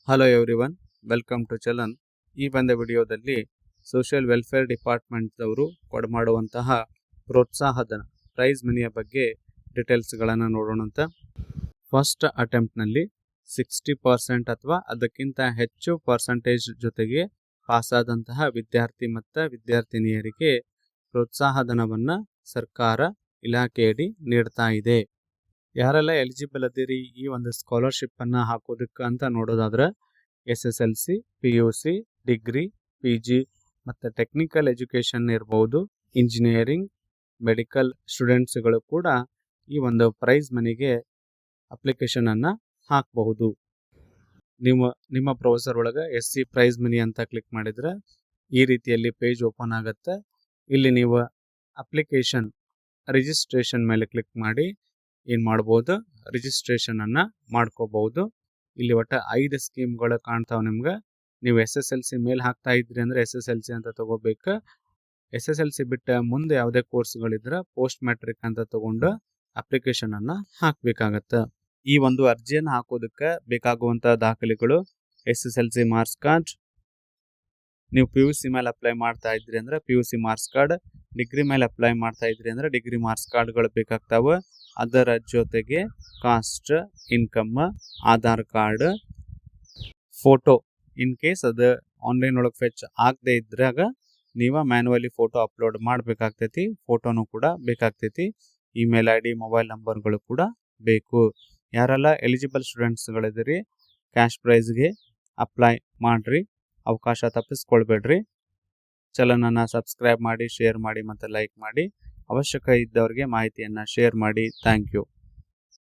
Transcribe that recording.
Hello everyone, welcome to ಚಲನ್. ಈ ಒಂದು ವಿಡಿಯೋದಲ್ಲಿ ಸೋಷಿಯಲ್ ವೆಲ್ಫೇರ್ ಡಿಪಾರ್ಟ್ಮೆಂಟ್ದವರು ಕೊಡಮಾಡುವಂತಹ ಪ್ರೋತ್ಸಾಹಧನ ಪ್ರೈಸ್ ಮನಿಯ ಬಗ್ಗೆ ಡೀಟೇಲ್ಸ್ಗಳನ್ನು ನೋಡೋಣಂತ. ಫಸ್ಟ್ ಅಟೆಂಪ್ಟ್ನಲ್ಲಿ 60% ಅಥವಾ ಅದಕ್ಕಿಂತ ಹೆಚ್ಚು ಪರ್ಸೆಂಟೇಜ್ ಜೊತೆಗೆ ಪಾಸಾದಂತಹ ವಿದ್ಯಾರ್ಥಿ ಮತ್ತು ವಿದ್ಯಾರ್ಥಿನಿಯರಿಗೆ ಪ್ರೋತ್ಸಾಹಧನವನ್ನು ಸರ್ಕಾರ ಇಲಾಖೆಯಡಿ ನೀಡ್ತಾ ಇದೆ. ಯಾರೆಲ್ಲ ಎಲಿಜಿಬಲ್ ಅದಿರಿ ಈ ಒಂದು ಸ್ಕಾಲರ್ಶಿಪ್ ಅನ್ನ ಹಾಕೋದಕ್ಕೆ ಅಂತ ನೋಡೋದಾದ್ರೆ SSLC, PUC, ಡಿಗ್ರಿ, PG ಮತ್ತು ಟೆಕ್ನಿಕಲ್ ಎಜುಕೇಷನ್ ಇರ್ಬೋದು, ಇಂಜಿನಿಯರಿಂಗ್, ಮೆಡಿಕಲ್ ಸ್ಟೂಡೆಂಟ್ಸ್ಗಳು ಕೂಡ ಈ ಒಂದು ಪ್ರೈಸ್ ಮನಿಗೆ ಅಪ್ಲಿಕೇಶನ್ ಅನ್ನ ಹಾಕಬಹುದು. ನಿಮ್ಮ ಬ್ರೌಸರ್ ಒಳಗೆ SC ಪ್ರೈಸ್ ಮನಿ ಅಂತ ಕ್ಲಿಕ್ ಮಾಡಿದ್ರೆ ಈ ರೀತಿಯಲ್ಲಿ ಪೇಜ್ ಓಪನ್ ಆಗುತ್ತೆ. ಇಲ್ಲಿ ನೀವು ಅಪ್ಲಿಕೇಶನ್ ರಿಜಿಸ್ಟ್ರೇಷನ್ ಮೇಲೆ ಕ್ಲಿಕ್ ಮಾಡಿ ಏನು ಮಾಡ್ಬೋದು, ರಿಜಿಸ್ಟ್ರೇಷನ್ ಅನ್ನ ಮಾಡ್ಕೋಬಹುದು. ಇಲ್ಲಿ ಒಟ್ಟು 5 ಸ್ಕೀಮ್ಗಳು ಕಾಣ್ತಾವೆ ನಿಮ್ಗೆ. ನೀವು SSLC ಮೇಲೆ ಹಾಕ್ತಾ ಇದ್ರಿ ಅಂದ್ರೆ SSLC ಅಂತ ತಗೋಬೇಕು. SSLC ಬಿಟ್ಟ ಮುಂದೆ ಯಾವುದೇ ಕೋರ್ಸ್ಗಳಿದ್ರೆ ಪೋಸ್ಟ್ ಮ್ಯಾಟ್ರಿಕ್ ಅಂತ ತಗೊಂಡು ಅಪ್ಲಿಕೇಶನ್ ಅನ್ನ ಹಾಕ್ಬೇಕಾಗತ್ತೆ. ಈ ಒಂದು ಅರ್ಜಿಯನ್ನು ಹಾಕೋದಕ್ಕೆ ಬೇಕಾಗುವಂತ ದಾಖಲೆಗಳು SSLC ಮಾರ್ಕ್ಸ್ ಕಾರ್ಡ್, ನೀವು PUC ಮೇಲೆ ಅಪ್ಲೈ ಮಾಡ್ತಾ ಇದ್ರಿ ಅಂದ್ರೆ PUC ಮಾರ್ಕ್ಸ್ ಕಾರ್ಡ್, ಡಿಗ್ರಿ ಮೇಲೆ ಅಪ್ಲೈ ಮಾಡ್ತಾ ಇದ್ರಿ ಅಂದ್ರೆ ಡಿಗ್ರಿ ಮಾರ್ಕ್ಸ್ ಕಾರ್ಡ್ಗಳು ಬೇಕಾಗ್ತಾವೆ. ಅದರ ಜೊತೆಗೆ cost, income, Aadhaar card, photo in case ಅದು ಆನ್ಲೈನ್ ಒಳಗೆ ಫೆಚ್ ಆಗದೆ ಇದ್ರಾಗ ನೀವು ಮ್ಯಾನ್ಯುವಲಿ ಫೋಟೋ ಅಪ್ಲೋಡ್ ಮಾಡಬೇಕಾಗ್ತೈತಿ. ಫೋಟೋನು ಕೂಡ ಬೇಕಾಗ್ತೈತಿ. ಇಮೇಲ್ ID, ಮೊಬೈಲ್ ನಂಬರ್ಗಳು ಕೂಡ ಬೇಕು. ಯಾರೆಲ್ಲ ಎಲಿಜಿಬಲ್ ಸ್ಟೂಡೆಂಟ್ಸ್ಗಳಿದ್ದೀರಿ ಕ್ಯಾಶ್ ಪ್ರೈಸ್ಗೆ ಅಪ್ಲೈ ಮಾಡ್ರಿ, ಅವಕಾಶ ತಪ್ಪಿಸ್ಕೊಳ್ಬೇಡ್ರಿ. ಚಲನನ್ನ ಸಬ್ಸ್ಕ್ರೈಬ್ ಮಾಡಿ, ಶೇರ್ ಮಾಡಿ ಮತ್ತು ಲೈಕ್ ಮಾಡಿ. ಅವಶ್ಯಕ ಇದ್ದವ್ರಿಗೆ ಮಾಹಿತಿಯನ್ನು ಶೇರ್ ಮಾಡಿ. Thank you.